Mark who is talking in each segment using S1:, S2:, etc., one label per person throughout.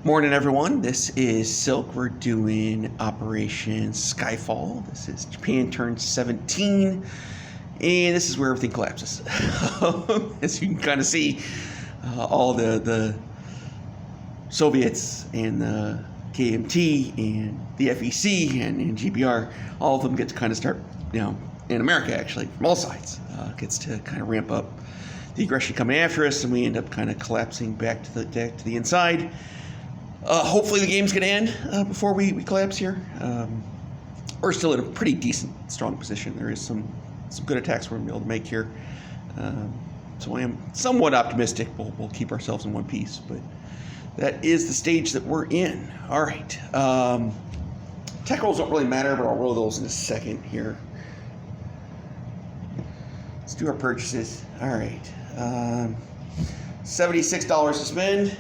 S1: Morning, everyone. This is Silk. We're doing Operation Skyfall. This is Japan turned 17, and this is where everything collapses. As you can kind of see, all the Soviets and the KMT and the FEC and GBR, all of them get to kind of start, in America actually, from all sides, gets to kind of ramp up the aggression coming after us, and we end up kind of collapsing back to the inside. Hopefully the game's going to end before we collapse here. We're still in a pretty decent, strong position. There is some good attacks we're going to be able to make here. So I am somewhat optimistic we'll keep ourselves in one piece. But that is the stage that we're in. All right. Tech rolls don't really matter, but I'll roll those in a second here. Let's do our purchases. All right. $76 to spend.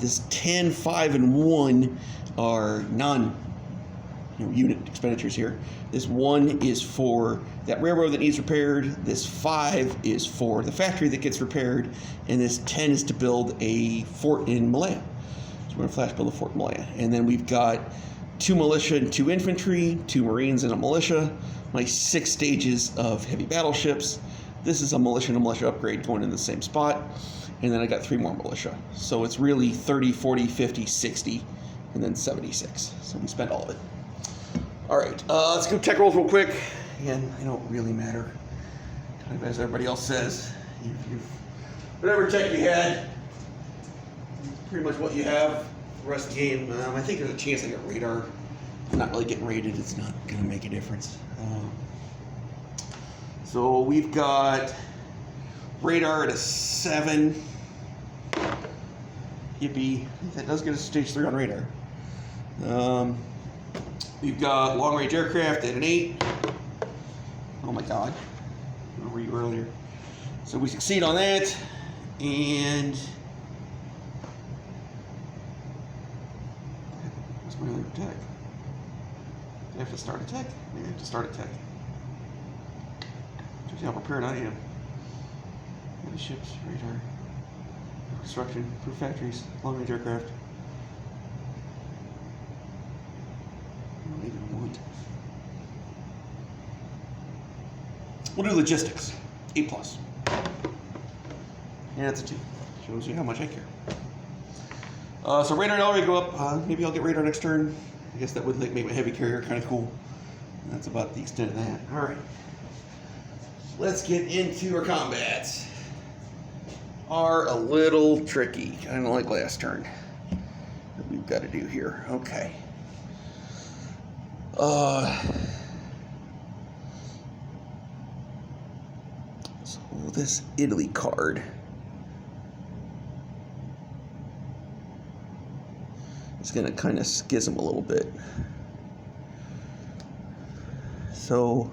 S1: This 10, 5, and 1 are non-unit expenditures here. This 1 is for that railroad that needs repaired. This 5 is for the factory that gets repaired. And this 10 is to build a fort in Malaya. So we're going to flash build a fort in Malaya. And then we've got 2 militia and 2 infantry, 2 marines and a militia, my 6 stages of heavy battleships. This is a militia and a militia upgrade going in the same spot. And then I got 3 more militia. So it's really 30, 40, 50, 60, and then 76. So we spent all of it. All right, let's go tech rolls real quick. Again, they don't really matter. Kind of as everybody else says. Whatever tech you had, pretty much what you have. The rest of the game, I think there's a chance I get radar. I'm not really getting rated. It's not going to make a difference. So we've got radar at a 7. Yippee. That does get us stage 3 on radar. We've got long range aircraft at an 8. Oh my god. Where were you earlier? So we succeed on that. And what's my other tech? Do I have to start a tech? Yeah, I have to start a tech. Just see how prepared I am. Heavy ships, radar, construction, proof factories, long range aircraft. I don't even want. We'll do logistics. 8 plus. Yeah, that's a 2. Shows you how much I care. So radar and already go up. Maybe I'll get radar next turn. I guess that would make my heavy carrier kind of cool. That's about the extent of that. All right. Let's get into our combats. Are a little tricky, kind of like last turn. That we've got to do here. Okay. So this Italy card is going to kind of schism a little bit. So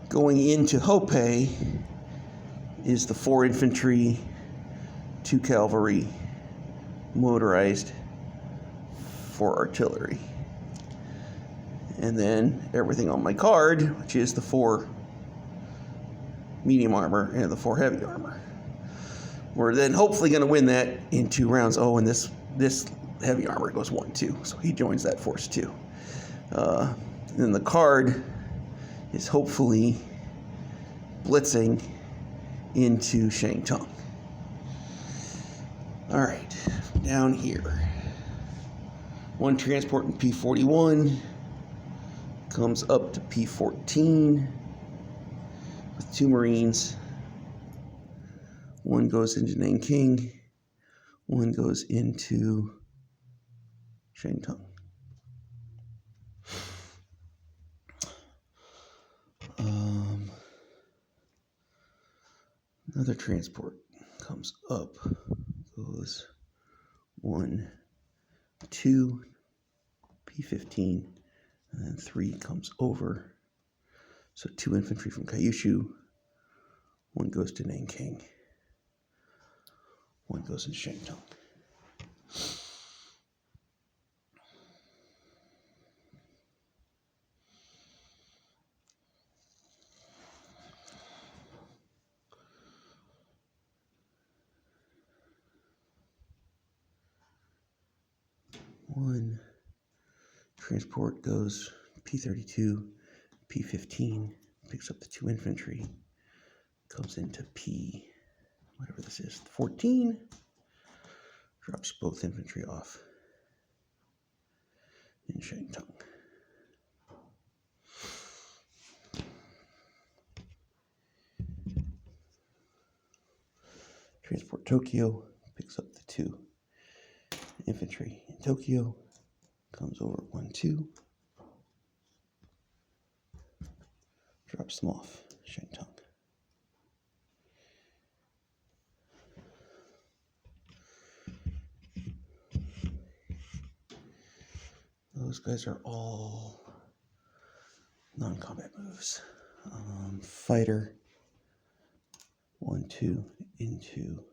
S1: going into Hope is the 4 infantry, 2 cavalry, motorized, 4 artillery. And then everything on my card, which is the 4 medium armor and the 4 heavy armor. We're then hopefully going to win that in 2 rounds. Oh, and this heavy armor goes 1, 2, so he joins that force too. Then the card is hopefully blitzing into Shangtung. All right, down here. 1 transport in P41 comes up to P14 with 2 Marines. 1 goes into Nanking, 1 goes into Shangtung. Another transport comes up, goes 1, 2, P15, and then 3 comes over. So 2 infantry from Kyushu, 1 goes to Nanking, 1 goes into Shangtung. 1. Transport goes P32, P15, picks up the 2 infantry, comes into P, whatever this is, 14, drops both infantry off in Shantung. Transport Tokyo, picks up the 2 infantry in Tokyo, comes over 1, 2, drops them off Shantung. Those guys are all non-combat moves. Fighter 1, 2 into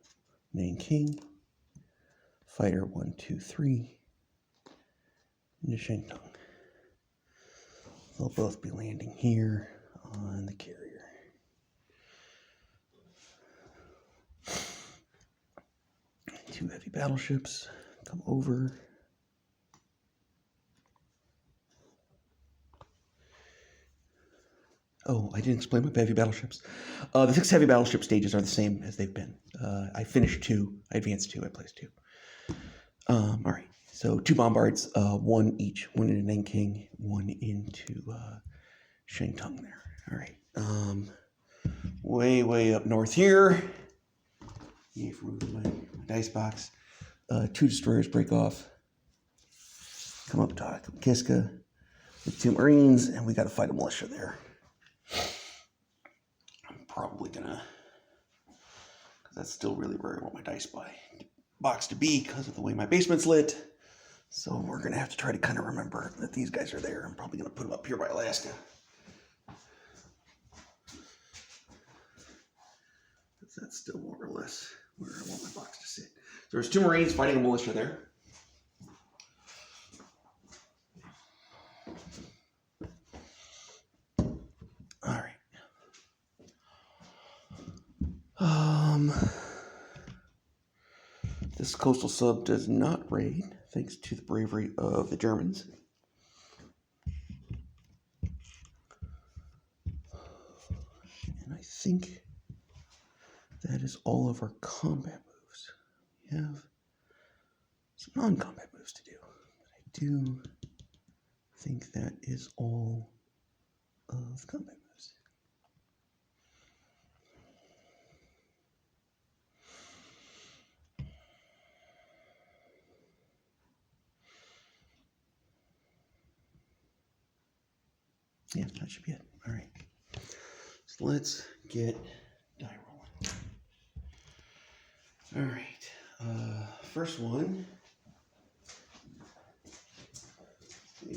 S1: Nanking. Fighter 1, 2, 3 into Shantung. They'll both be landing here on the carrier. Two heavy battleships come over. Oh, I didn't explain my heavy battleships. The 6 heavy battleship stages are the same as they've been. I finished 2, I advanced 2, I placed 2. All right, so 2 bombards, 1 each, 1 into Nanking, 1 into Shantung there. All right, way up north here. Remove my dice box. 2 destroyers break off. Come up to Kiska with 2 Marines, and we got to fight a militia there. I'm probably gonna, because that's still really where I want my dice box to be because of the way my basement's lit. So we're gonna have to try to kind of remember that these guys are there. I'm probably gonna put them up here by Alaska. That's still more or less where I want my box to sit. So there's 2 Marines fighting a militia there. All right. This coastal sub does not raid, thanks to the bravery of the Germans. And I think that is all of our combat moves. We have some non-combat moves to do. But I do think that is all of combat moves. Yeah, that should be it. All right. So let's get die rolling. All right. First one.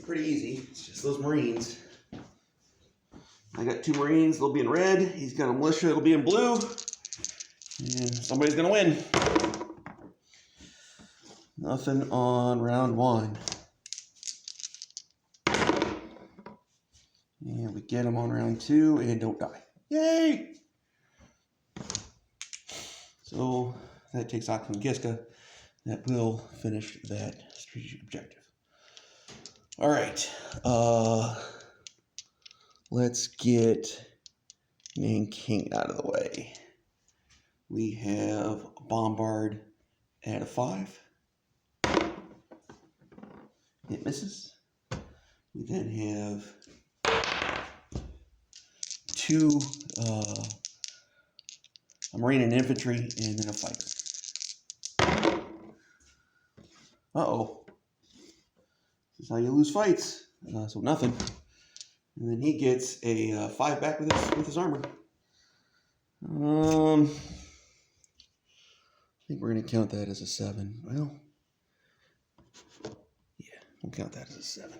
S1: Pretty easy. It's just those Marines. I got 2 Marines. They'll be in red. He's got a militia. It'll be in blue. And somebody's going to win. Nothing on round 1. And we get him on round 2 and don't die. Yay! So that takes Oxford and Kiska. That will finish that strategic objective. All right. Let's get Nanking out of the way. We have a bombard at a 5. It misses. We then have 2 a Marine and infantry, and then a fighter. Uh-oh. This is how you lose fights. So nothing. And then he gets a 5 back with his armor. I think we're going to count that as a 7. Well, yeah, we'll count that as a 7.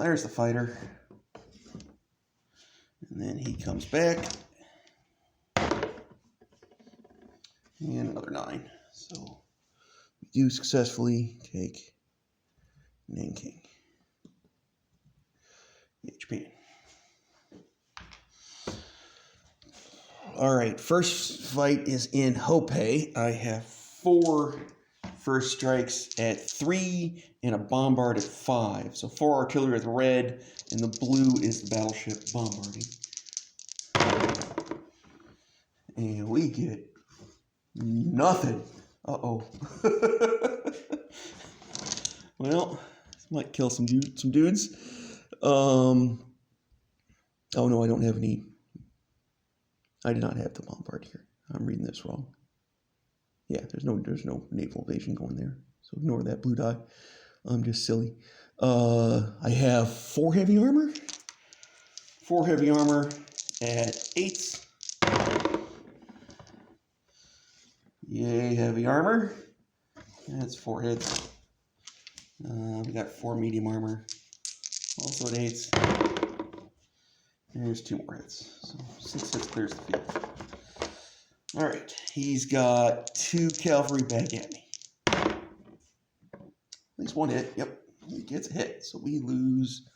S1: There's the fighter. And then he comes back. And another 9. So we do successfully take Nanking. Japan. All right, first fight is in Hope. I have 4 first strikes at 3 and a bombard at 5. So 4 artillery with red, and the blue is the battleship bombarding. And we get nothing. Uh-oh. Well, this might kill some dudes. Oh no, I don't have any. I did not have the bombard here. I'm reading this wrong. Yeah, there's no naval invasion going there. So ignore that blue die. I'm just silly. I have 4 heavy armor. 4 heavy armor at 8. Yay, heavy armor. That's 4 hits. We got 4 medium armor. Also at 8. There's 2 more hits. So 6 hits clears the field. Alright, he's got 2 cavalry back at me. At least 1 hit. Yep, he gets a hit. So we lose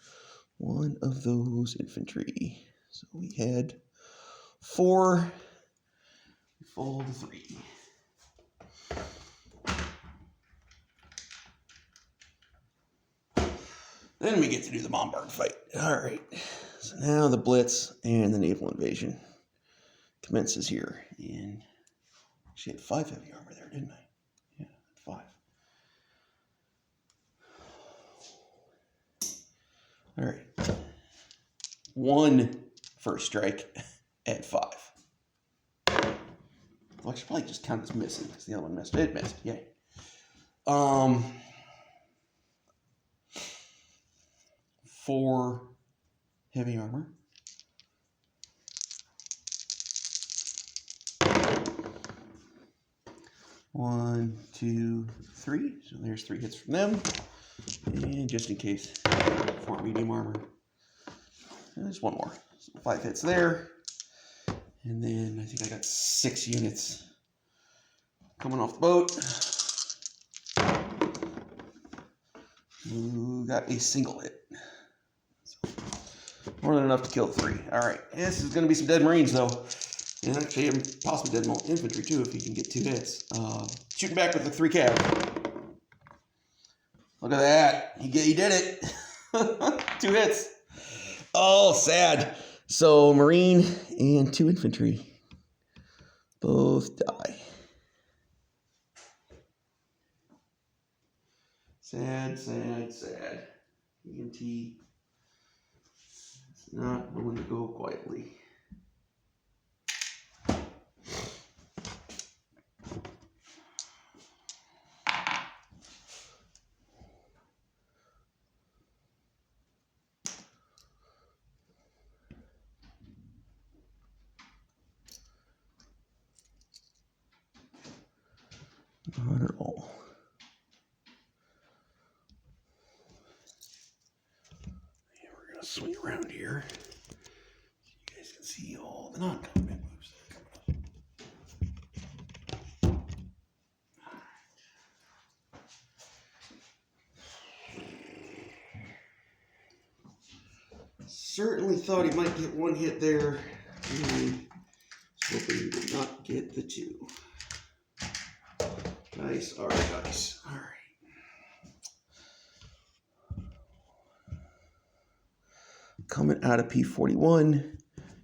S1: 1 of those infantry. So we had 4. We fall to 3. Then we get to do the bombard fight. Alright, so now the blitz and the naval invasion commences here. And she had 5 heavy armor there, didn't I? Yeah, 5. Alright. 1 first strike at 5. Well, I should probably just count as missing because the other one missed. It missed, yay. 4 heavy armor. 1, 2, 3. So there's 3 hits from them. And just in case, 4 medium armor. There's 1 more. So 5 hits there. And then I think I got 6 units coming off the boat. Who got a single hit. So, more than enough to kill 3. Alright, this is going to be some dead Marines though. And actually, possibly dead infantry too if he can get 2 hits. Shooting back with the 3 cav. Look at that. He did it. 2 hits. Oh, sad. So, Marine and 2 infantry both die. Sad, sad, sad. EMT is not going to go quietly. Not at all. Yeah, we're going to swing around here so you guys can see all the non-combat moves that are coming up. Certainly thought he might get 1 hit there. And hoping he did not get the 2. Nice, alright, nice. Alright. Coming out of P41,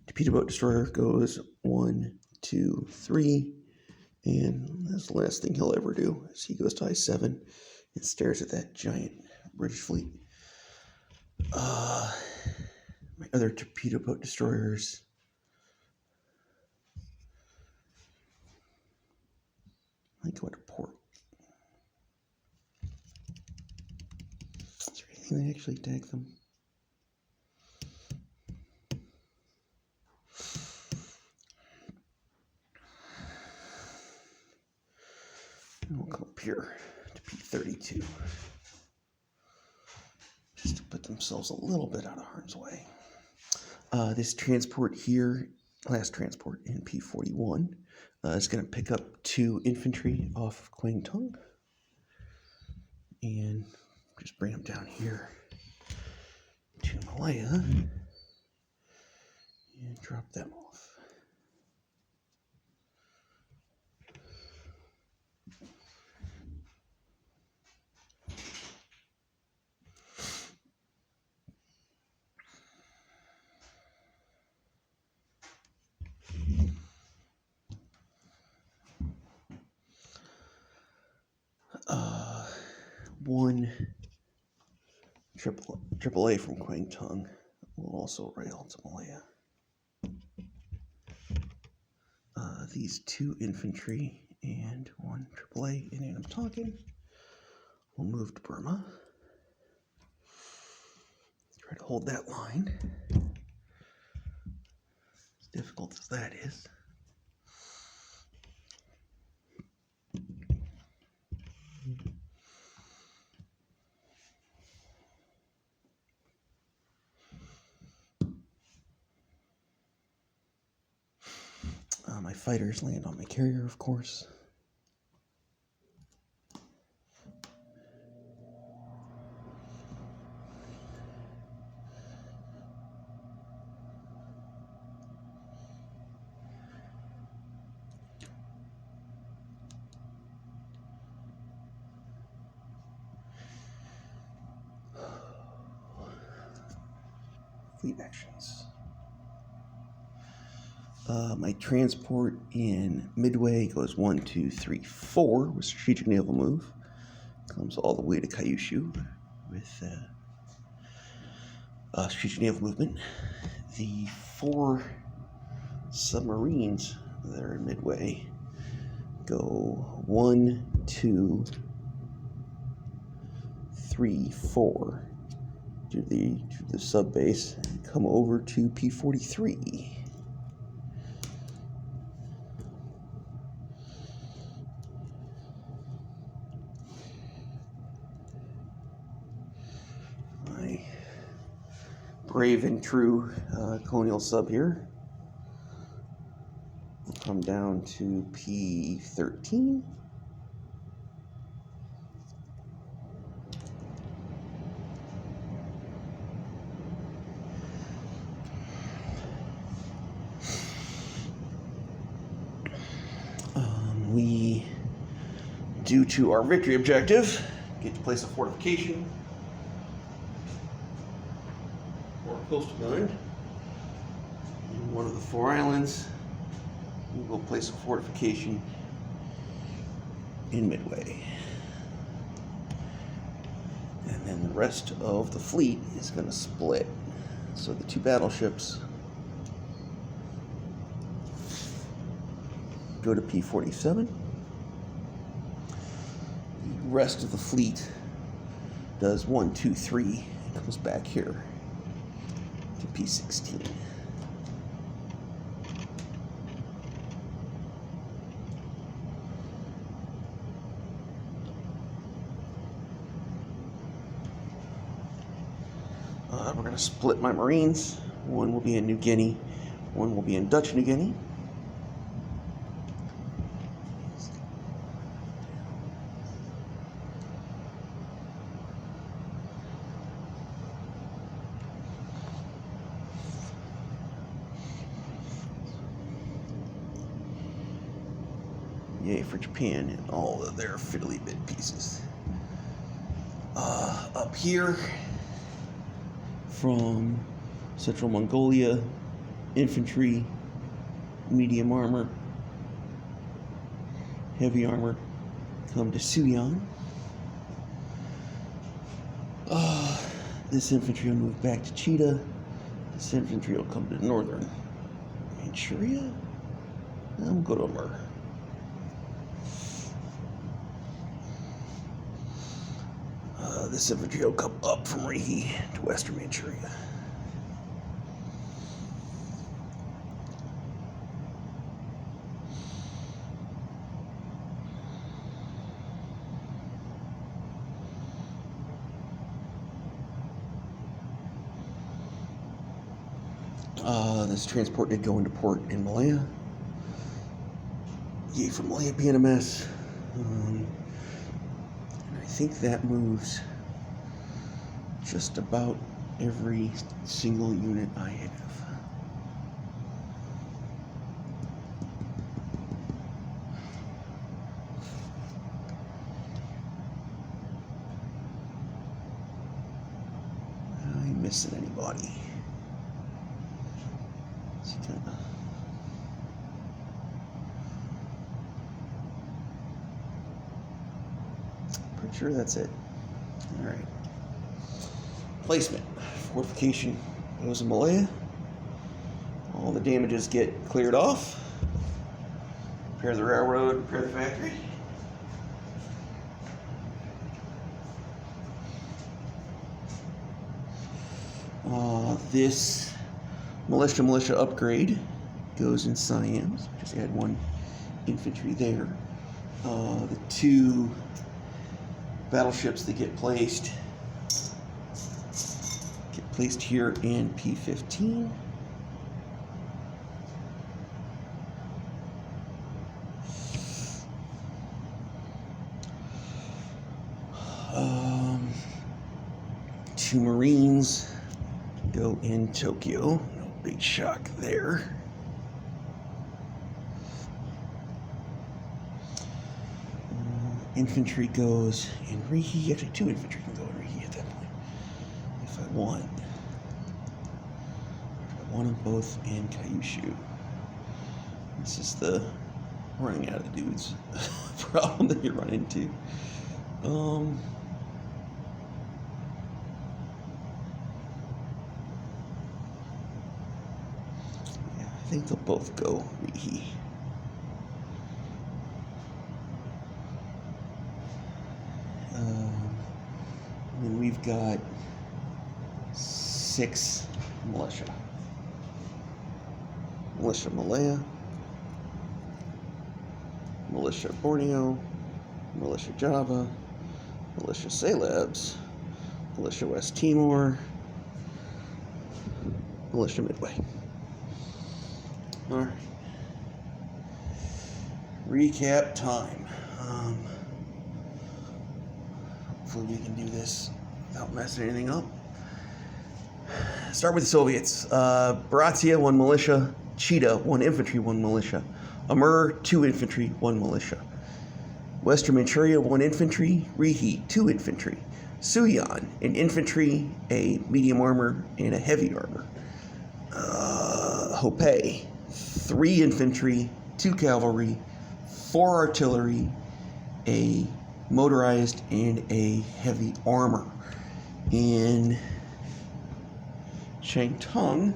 S1: torpedo boat destroyer goes 1, 2, 3, and that's the last thing he'll ever do is he goes to I-7 and stares at that giant British fleet. My other torpedo boat destroyers. I think I went to port. Is there anything that actually tagged them? And we'll come up here to P32. Just to put themselves a little bit out of harm's way. This transport here, last transport in P41, is going to pick up 2 infantry off of Kwangtung and just bring them down here to Malaya and drop them off. one triple A from Kwangtung will also rail to Malaya. These 2 infantry and 1 AAA in Anam Tonkin will move to Burma. Try to hold that line. As difficult as that is. My fighters land on my carrier, of course. Fleet actions. My transport in Midway goes 1, 2, 3, 4 with strategic naval move. Comes all the way to Kyushu with strategic naval movement. The 4 submarines that are in Midway go 1, 2, 3, 4 to the sub base and come over to P43. My brave and true colonial sub here will come down to P13. We, due to our victory objective, get to place a fortification or a coastal gun in one of the 4 islands. We will place a fortification in Midway. And then the rest of the fleet is going to split. So the 2 battleships go to P47. The rest of the fleet does 1, 2, 3, and comes back here to P16. We're going to split my Marines. 1 will be in New Guinea, 1 will be in Dutch New Guinea. Yay for Japan and all of their fiddly bit pieces. Up here, from Central Mongolia, infantry, medium armor, heavy armor, come to Suyan. This infantry will move back to Cheetah. This infantry will come to northern Manchuria. And we'll go to Amur. This infantry will come up from Rihi to western Manchuria. This transport did go into port in Malaya. Yay for Malaya being a mess. And I think that moves just about every single unit I have. Am I missing anybody? Pretty sure that's it. All right. Placement. Fortification goes in Malaya. All the damages get cleared off. Repair the railroad, repair the factory. This militia upgrade goes in Siam. So just add 1 infantry there. The 2 battleships that get placed here in P15. Two Marines go in Tokyo. No big shock there. Infantry goes in Rihi. Actually, 2 infantry can go in Rihi at that point. If I want. I want them both in Kyushu. This is the running out of dudes problem that you run into. Yeah, I think they'll both go Rihi. And we've got 6 militia. Militia Malaya, Militia Borneo, Militia Java, Militia Celebs, Militia West Timor, Militia Midway. All right. Recap time. Hopefully we can do this without messing anything up. Start with the Soviets. Baratia, 1 militia. Cheetah, 1 infantry, 1 militia. Amur, 2 infantry, 1 militia. Western Manchuria, 1 infantry. Rihi, 2 infantry. Suyan, an infantry, a medium armor, and a heavy armor. Hopei, 3 infantry, 2 cavalry, 4 artillery, a motorized, and a heavy armor. In Changtung,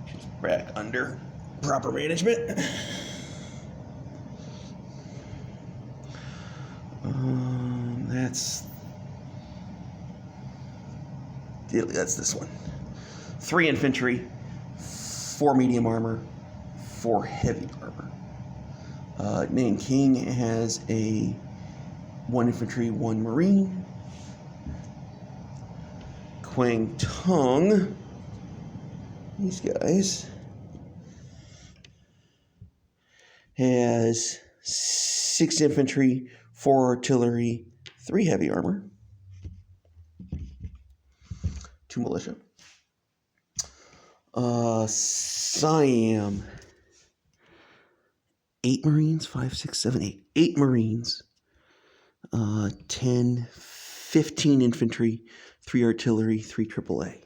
S1: which is back under proper management, that's this one. 3 infantry, 4 medium armor, 4 heavy armor. Nanking has a 1 infantry, 1 marine. Kwangtung, these guys, has 6 infantry, 4 artillery, 3 heavy armor, 2 militia. Siam, 8 Marines, 5, 6, 7, 8. 8 Marines, 10, 15 infantry, 3 artillery, 3 AAA.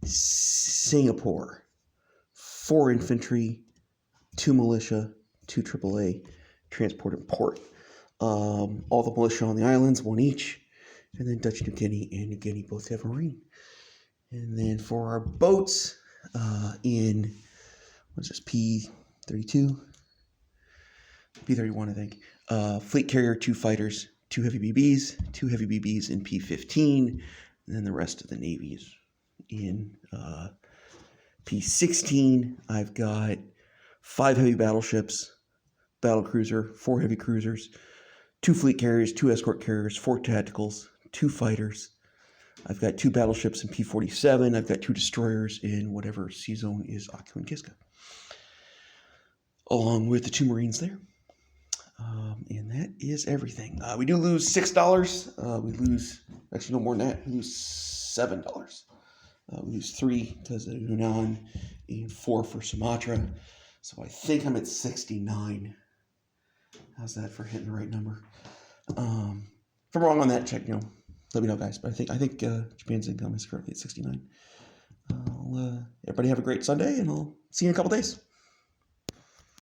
S1: Singapore, 4 infantry, 2 militia, 2 AAA, transport and port. All the militia on the islands, 1 each. And then Dutch New Guinea and New Guinea both have a marine. And then for our boats, in, what's this, P32? P31, I think. Fleet carrier, 2 fighters, 2 heavy BBs, 2 heavy BBs in P15, and then the rest of the navies in P16. I've got 5 heavy battleships, battle cruiser, 4 heavy cruisers, 2 fleet carriers, 2 escort carriers, 4 tacticals, 2 fighters. I've got 2 battleships in P47. I've got 2 destroyers in whatever sea zone is Aku and Kiska, along with the 2 Marines there. And that is everything. We do lose $6. We lose, actually no more than that, we lose $7. We lose 3 because of Yunnan and 4 for Sumatra. So I think I'm at 69. How's that for hitting the right number? If I'm wrong on that, check, let me know, guys. But I think Japan's income is currently at 69. Everybody have a great Sunday, and I'll see you in a couple days.